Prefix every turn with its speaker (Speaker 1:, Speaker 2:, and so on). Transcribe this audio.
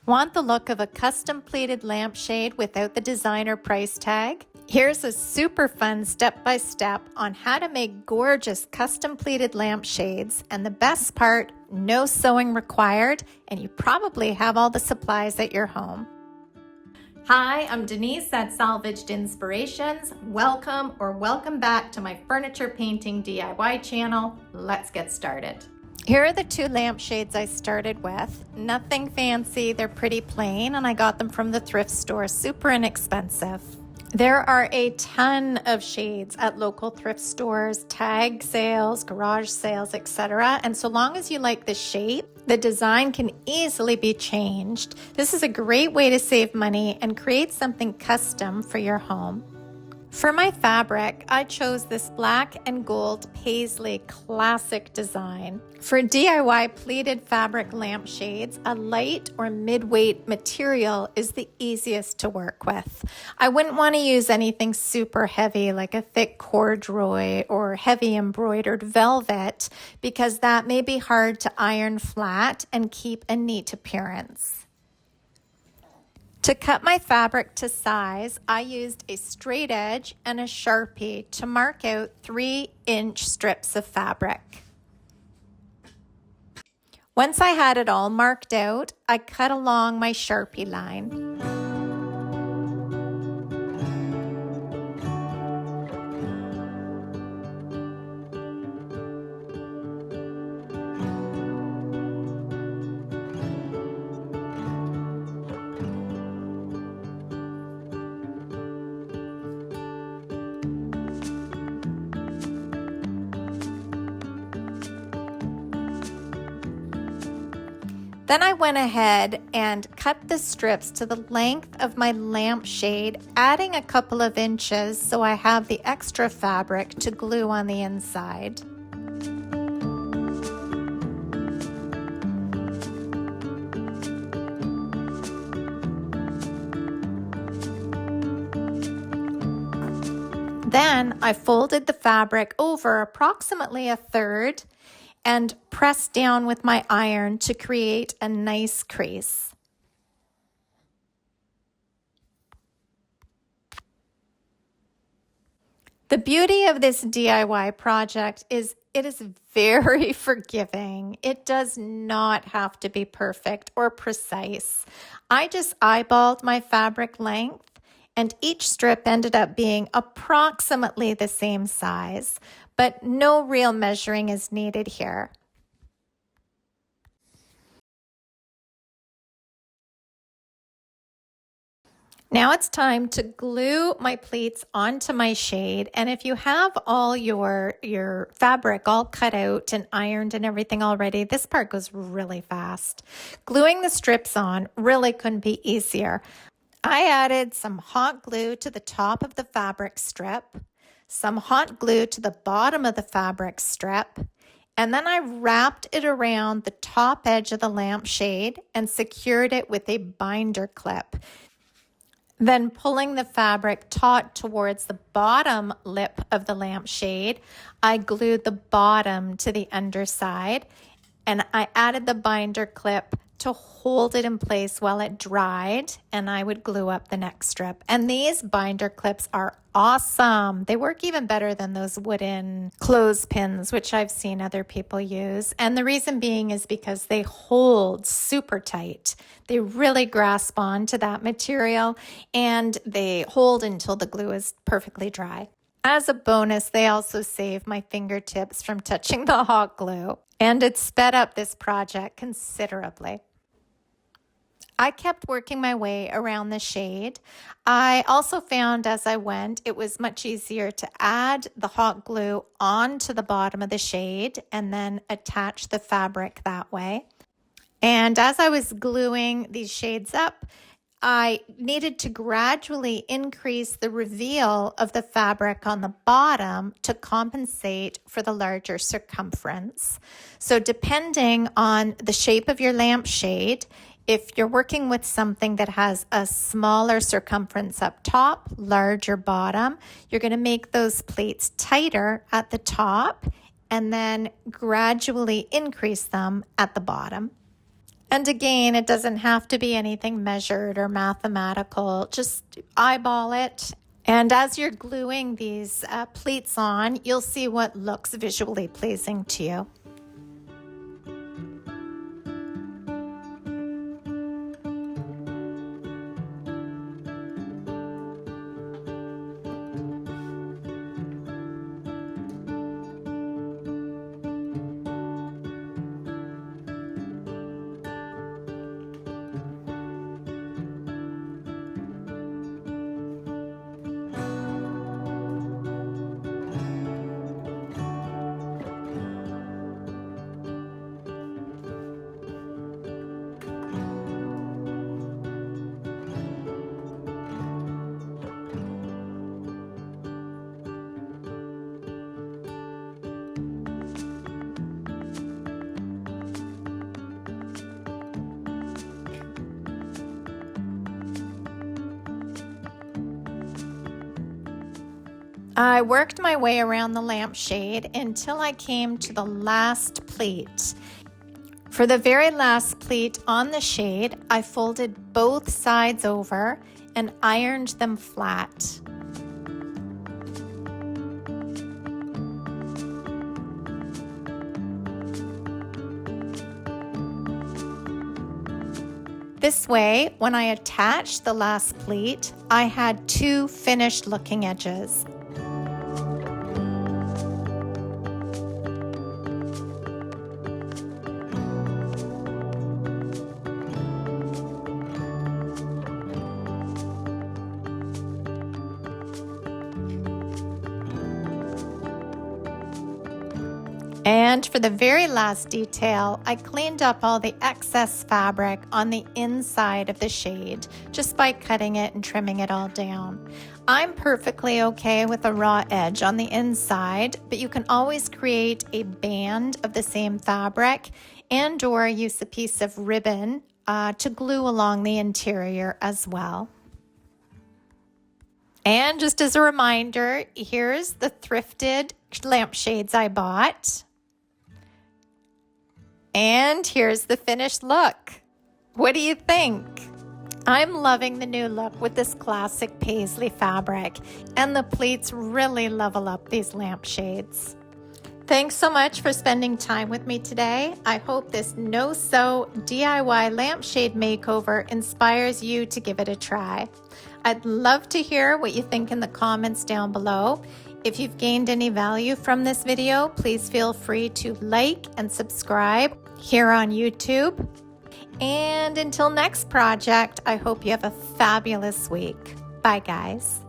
Speaker 1: Want the look of a custom pleated lampshade without the designer price tag? Here's a super fun step-by-step on how to make gorgeous custom pleated lampshades, and the best part, no sewing required, and you probably have all the supplies at your home. Hi, I'm Denise at Salvaged Inspirations. Welcome back to my furniture painting DIY channel. Let's get started. Here are the two lampshades I started with. Nothing fancy, they're pretty plain, and I got them from the thrift store, super inexpensive. There are a ton of shades at local thrift stores, tag sales, garage sales, etc. And so long as you like the shape, the design can easily be changed. This is a great way to save money and create something custom for your home. For my fabric, I chose this black and gold paisley classic design. For DIY pleated fabric lampshades, a light or mid-weight material is the easiest to work with. I wouldn't want to use anything super heavy like a thick corduroy or heavy embroidered velvet because that may be hard to iron flat and keep a neat appearance. To cut my fabric to size, I used a straight edge and a Sharpie to mark out 3-inch strips of fabric. Once I had it all marked out, I cut along my Sharpie line. Then I went ahead and cut the strips to the length of my lampshade, adding a couple of inches so I have the extra fabric to glue on the inside. Then I folded the fabric over approximately a third and press down with my iron to create a nice crease. The beauty of this DIY project is it is very forgiving. It does not have to be perfect or precise. I just eyeballed my fabric length, and each strip ended up being approximately the same size, but no real measuring is needed here. Now it's time to glue my pleats onto my shade, and if you have all your fabric all cut out and ironed and everything already, this part goes really fast. Gluing the strips on really couldn't be easier. I added some hot glue to the top of the fabric strip, some hot glue to the bottom of the fabric strip, and then I wrapped it around the top edge of the lampshade and secured it with a binder clip. Then pulling the fabric taut towards the bottom lip of the lampshade, I glued the bottom to the underside, and I added the binder clip to hold it in place while it dried, and I would glue up the next strip. And these binder clips are awesome. They work even better than those wooden clothespins, which I've seen other people use. And the reason being is because they hold super tight. They really grasp onto that material, and they hold until the glue is perfectly dry. As a bonus, they also save my fingertips from touching the hot glue, and it sped up this project considerably. I kept working my way around the shade. I also found as I went, it was much easier to add the hot glue onto the bottom of the shade and then attach the fabric that way. And as I was gluing these shades up, I needed to gradually increase the reveal of the fabric on the bottom to compensate for the larger circumference. So depending on the shape of your lampshade, if you're working with something that has a smaller circumference up top, larger bottom, you're going to make those pleats tighter at the top and then gradually increase them at the bottom. And again, it doesn't have to be anything measured or mathematical. Just eyeball it. And as you're gluing these pleats on, you'll see what looks visually pleasing to you. I worked my way around the lampshade until I came to the last pleat. For the very last pleat on the shade, I folded both sides over and ironed them flat. This way, when I attached the last pleat, I had two finished looking edges. And for the very last detail, I cleaned up all the excess fabric on the inside of the shade just by cutting it and trimming it all down. I'm perfectly okay with a raw edge on the inside, but you can always create a band of the same fabric and or use a piece of ribbon to glue along the interior as well. And just as a reminder, here's the thrifted lampshades I bought. And here's the finished look. What do you think? I'm loving the new look with this classic paisley fabric, and the pleats really level up these lampshades. Thanks so much for spending time with me today. I hope this no-sew DIY lampshade makeover inspires you to give it a try. I'd love to hear what you think in the comments down below. If you've gained any value from this video, please feel free to like and subscribe here on YouTube. And until next project, I hope you have a fabulous week. Bye, guys.